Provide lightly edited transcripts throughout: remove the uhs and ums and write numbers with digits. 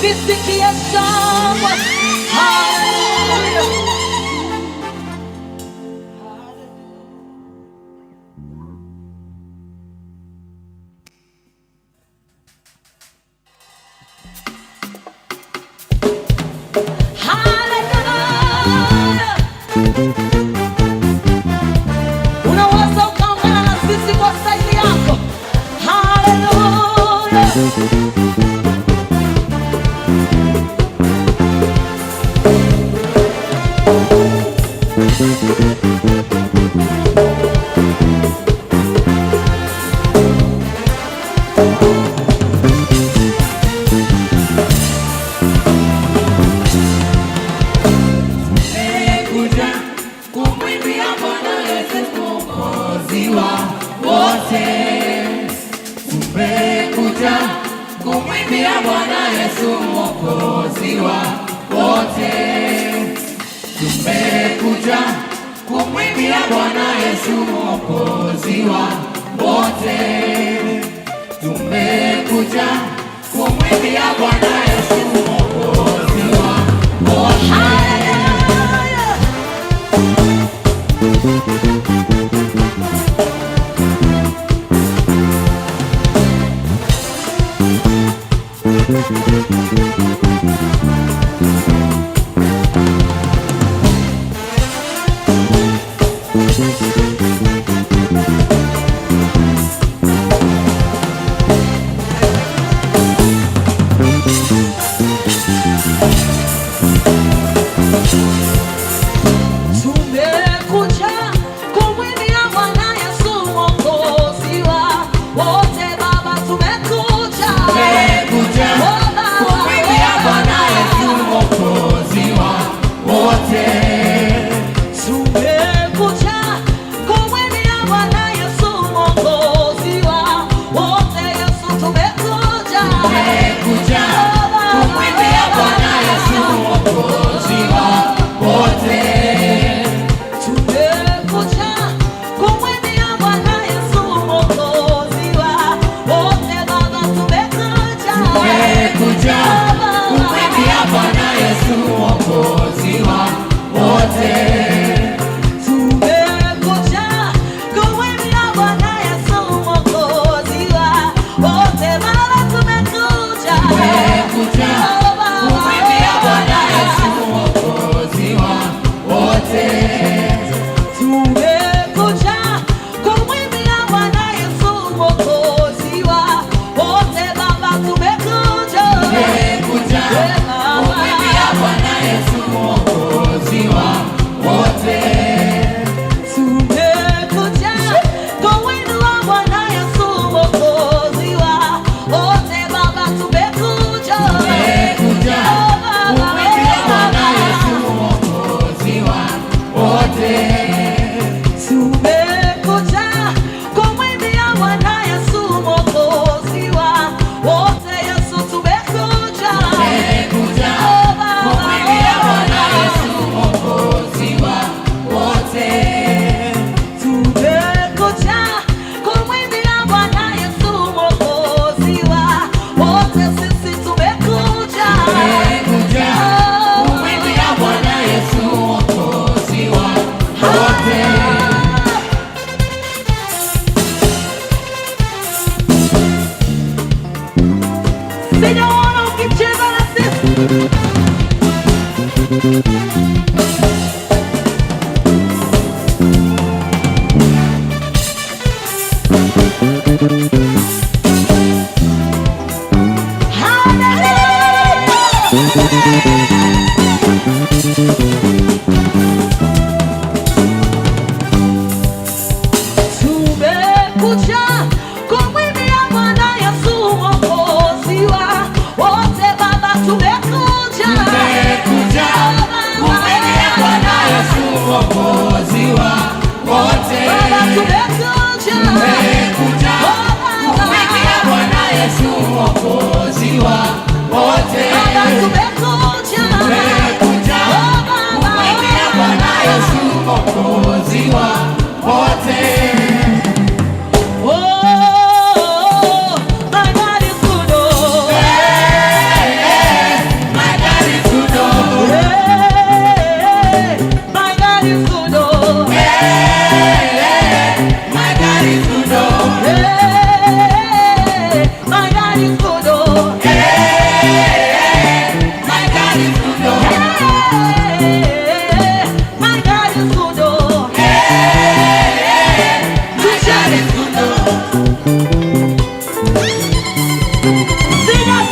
visikie shangwe. Hallelujah. Unaweza ukaungana na sisi kwa staili yako. Hallelujah. Tumekuja kumwimbia Bwana Yesu Mwokozi wa wote. Tumekuja kumwimbia Bwana Yesu Mwokozi wa wote. Tumekuja kumwimbia Bwana Yesu Mwokozi wa wote. Tumekuja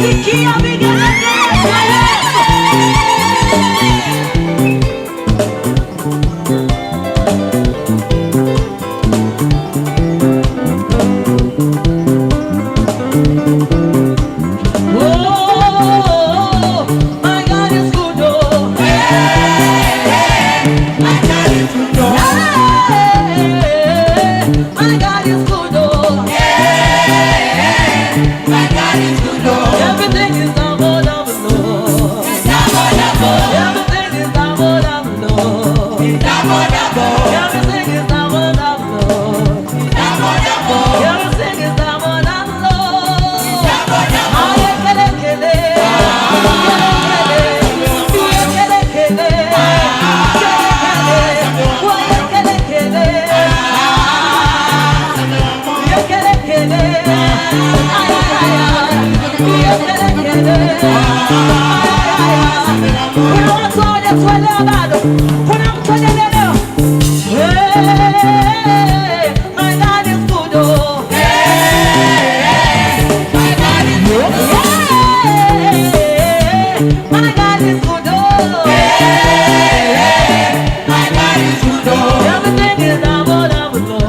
sikia vigelegele. Oh, my God is good, oh. My God is good, oh. My God is good, oh. My God is good, oh. Everything is double, double, oh. Double, double. Everything is double, double, oh. Double, double. Everything is double, double, oh. Double, double. Everything is double, double, oh. Double, double. Ayekele-kele, ayekele-kele, ayekele-kele, ayekele-kele, kuna watu hawajatuelewa bado. Kuna mtu hajaelewa. Hey, my God is good, oh. My God is good, My God is good, oh. my God is good, oh. Everything is double, double, oh.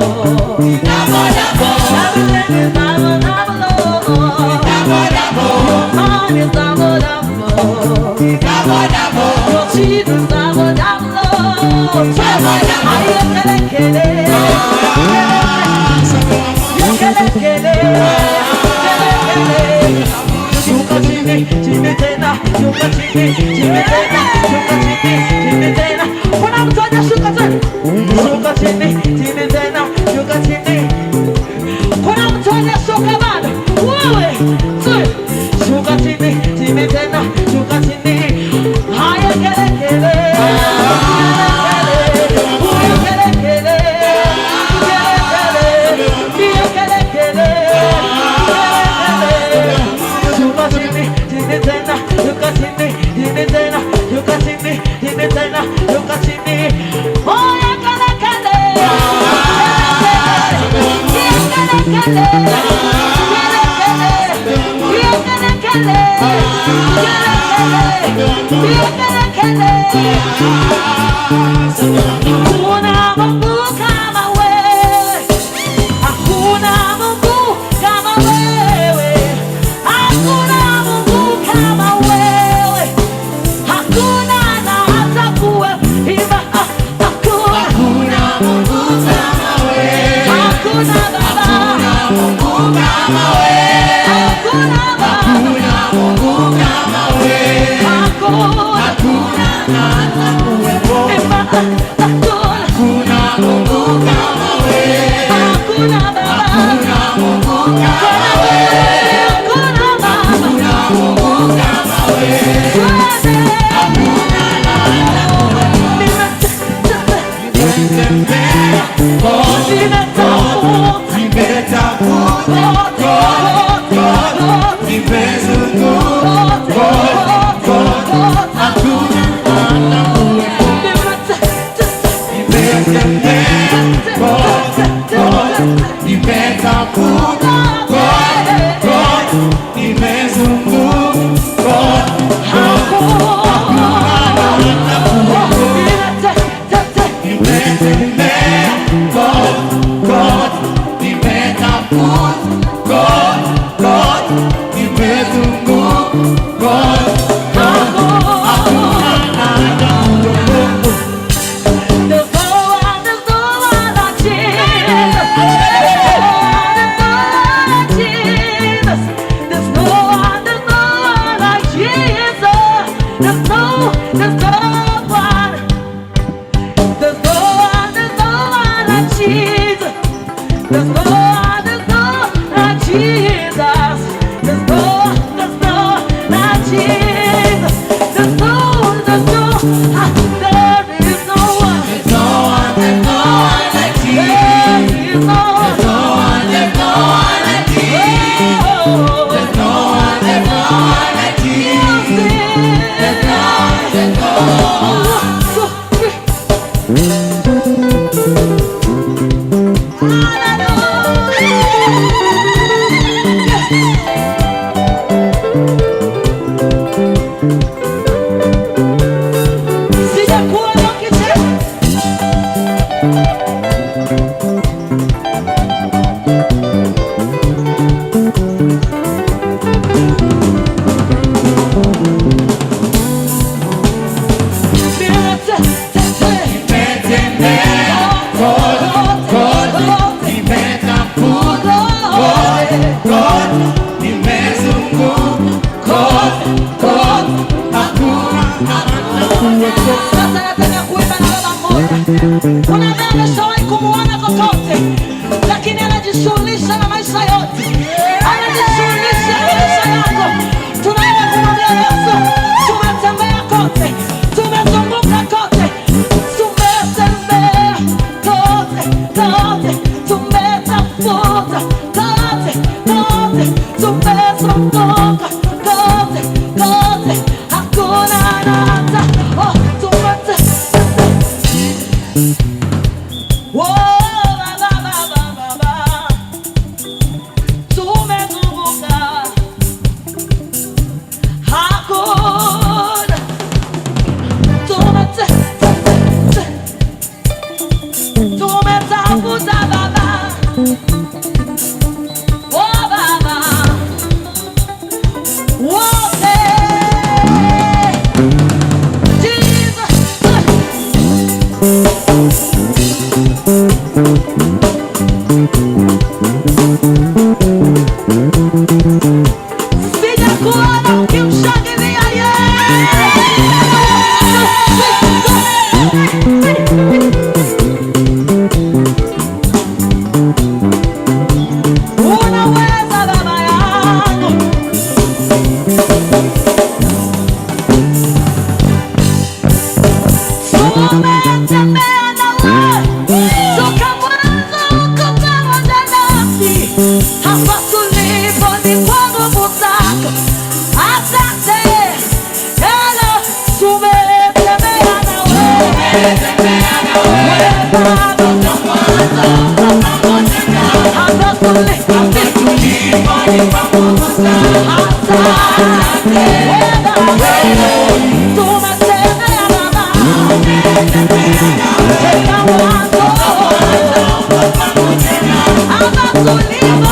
Double, double. Everything is double, double, oh. Double, double. Man is double, double, oh. Double, double. Your cheese is double, double, oh. Ayekele-kele, ayekele-kele, ayekele-kele. Shuka chini, chini tena, shuka chini, chini tena, shuka chini, chini tena. Kuna mtu hajashuka tena. Shuka chini, chini tena, shuka chini. Kuna mtu hajashuka bado. Wewe, shuka chini, chini tena, shuka chini. Ayekele-kele, ayekele-kele, ayekele-kele, ayekele-kele. Shuka chini, chini tena, shuka chini, chini tena, shuka chini, chini tena, shuka chini. Oh, ayekele-kele, ayekele-kele, ayekele-kele, ayekele-kele. Hakuna Mungu kama wewe. Hakuna Mungu kama wewe. Hakuna Mungu kama wewe. Hakuna na hata kuwepo. Hakuna. Hakuna Mungu kama wewe. Hakuna Baba. Hakuna Mungu kama wewe. Hakuna Baba. Hakuna Mungu kama wewe. Hakuna. Hakuna na hata kuwepo. Hakuna Mungu kama wewe. Hakuna Baba. Hakuna Mungu kama wewe. Hakuna Baba. Hakuna Mungu kama wewe. Hakuna na hata nimetembea kote, nimetafuta kote, nimezunguka kote, hakuna hata kuwepo. Nimetembea kote, nimetafuta kote, nimezunguka kote, nimetembea kote, nimetafuta kote, nimezunguka kote. There's no one like Jesus. tumeanza, oh, tumeanza. Oh, baba. Tumezunguka. Hakuna. Tumetafuta baba. Oh, baba. Wote. Jesus. Sijakuona ukimshangilia unaweza baba yangu. Tumetembea nawe toka mwanzo, uko pamoja nasi. Hapa tulipo ni kwa nguvu zako. Asante. Hello, tumetembea nawe. Hapa tulipo ni kwa nguvu zako. Asante. Tumetembea baba. Toka mwanzo. Hapa tulipo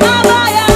Baba ya